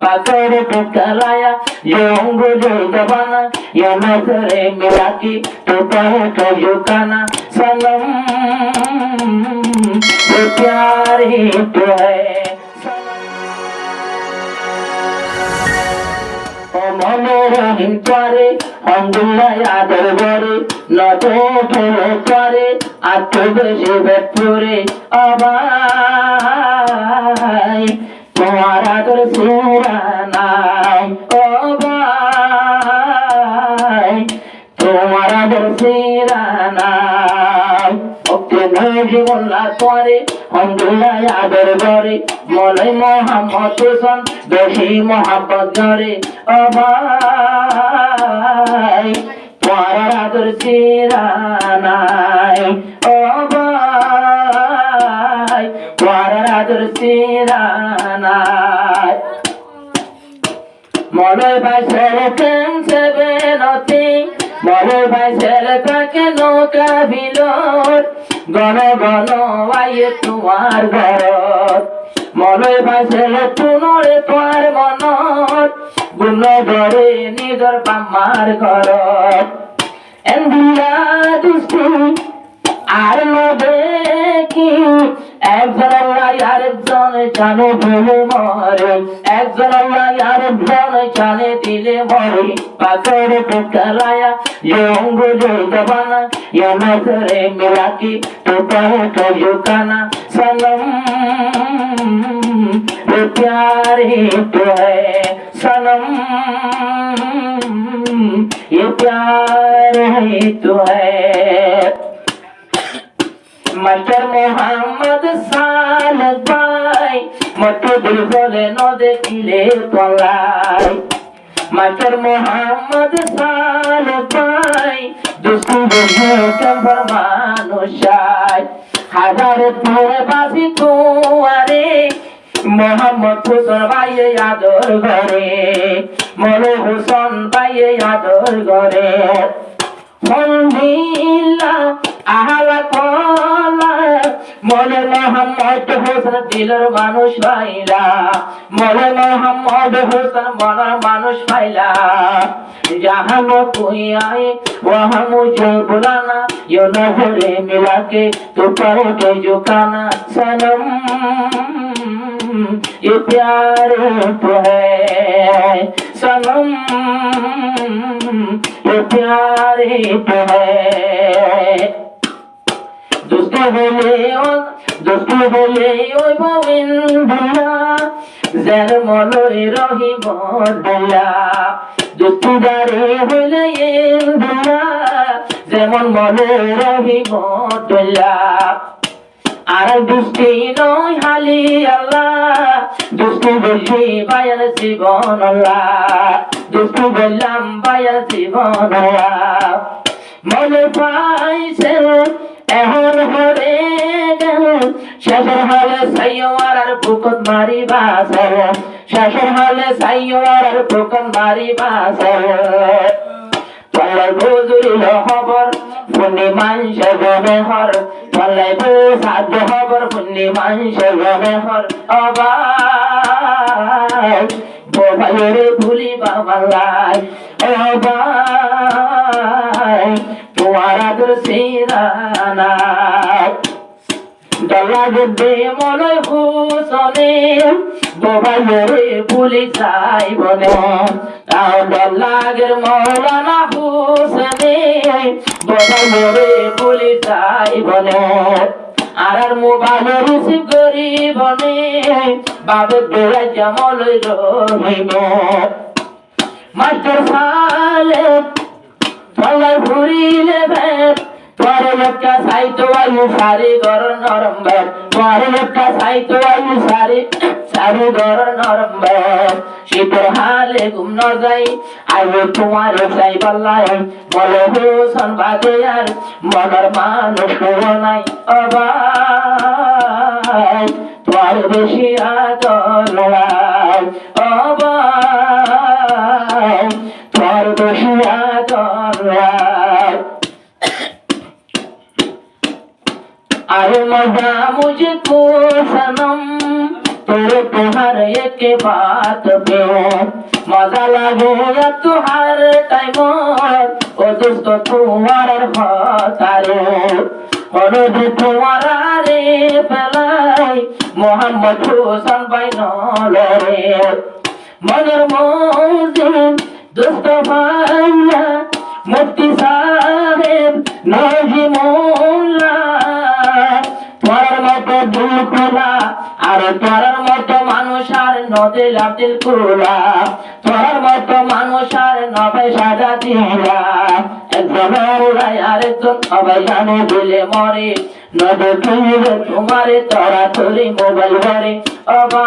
पकड़ के कराया ये उंगली दबाना ये नजरे मिला की तो कहे तो झुकाना सनम ये प्यार ही तो है মনোরহিম করে অঙ্গুল্লায় আদর করে নত ফেলে করে আত্মবেশে ব্যাপরে অবাই তোমার আদর সেরা নাই অবাই তোমার আদর সেরা নাই জীবনার পরে অঙ্গুল্লায় আদর করে মনে মোহাম্মদ হোসেন বেশি মোহাম্মত ধরে ও ভাই তোমার আদর সেরা নাই ও ভাই তোমার আদর সেরা নাই মনে ভাই ছেলে সেবে নতি মনে ভাই ছেলে তাকে নৌকা বিলোট গণ গণ আইয়ে তোমার ঘরত মনে ভাই ছেলে পুনরে তোমার মনত গুণ ধরে নিজর পাম্মার ঘরত এন্দিলা দৃষ্টি আর দেখি একজন আরেকজন জানে ভুলে মরে একজন আরেকজন জানে দিলে মরে পাথরে कराया ये उंगली दबाना ये नजरे मिला की तो कहे तो झुकाना सनम ये प्यार ही तो है सनम ये प्यार ही तो है मास्टर मोहम्मद सालक भाई मत दिल बोले न देखिले तोलाई मास्टर मोहम्मद सालक भाई दोस्तों बोले कबर मानुषाय हजार তোরে বাসি তোয়ারে মোহাম্মদ হোসেন ভাই আদর ঘরে মনে হোসেন ভাই আদর ঘরে মন্দিলা আহলা কলা মনে মোহাম্মদ হোসেন দিলের মানুষ পাইলা মনে মোহাম্মদ হোসেন মনের মানুষ পাইলা जहां कोई आए वहां मुझे बुलाना यो नजरे मिला के तो करो तो झुकाना सनम ये प्यार तो है सनम ये प्यार तो है दोस्तों बोले ओए गोविंदा जर मोलोय रहिम दिला দুঃখদারে হইলে ইন্দুলা যেমন মনে রহিম তোলা আর দুষ্টি নয় হালি আল্লাহ দুষ্টি বলছি বায়ার জীবন আল্লাহ দুষ্টি বললাম বায়ার জীবন আল্লাহ মনে পাইছে এখন হরে গেল শেষের হলে সাইয়ার আর বুকত মারি বাসর শেষের হলে সাইয়ার আর বুকত মারি বাসর তলাই বুজুরিল খবর পুণ্যি মানসে গনে হর তলাই বুঝাদ খবর পুণ্যি মানসে গনে হর অবাই বোভাইরে ভুলি বাবালাই অবাই তোমার আদর সেরা নাই দলা গদ্দে মনে হুসনে বোভাইরে ভুলি যাই বনে তাও দলাগের মৌলানা হুসনে বোভাইরে ভুলি যাই বনে আর মোবাইল রিসিভ করি বনে বাবে দোলাই জামলই রহিম মাস্টার সালে তলাই ঘুরিলে ভেট তোর একটা সাইতো আয়ু সারি গর নরম ভেট তোর একটা সাইতো আয়ু সারি গর নরম ভেট শীতের হালে ঘুম ন যাই আয়ু তোমার সাই পাল্লায় বলে হোসন বাদে আর মনের মানুষ নাই অবাই তোর বেশি আদর লড়াই অবাই তোর বেশি আদর লড়াই अरे मजा मुझको सनम तेरे हर एक बात पे मजा लगे तुहार टाइम ओ दोस्त तुम्हार हतारे অনুজ তোমার রে পেলাই মোহাম্মদ হোসেন ভাই নলরে মনের মধ্যে দোস্ত ভাইয়া মুফতি সাহেব নজিমুল্লাহ তোর মতো দিল খোলা আর তোর মতো মানুষ আর নদিল আব্দুল কুলা তোর মতো মানুষ আর নবে সাজা দিলা একজন উড়াই আরেকজন সবাই জানে দিলে মরে নদে তোমারে তোরা তোরে মোবাইল ঘরে অবা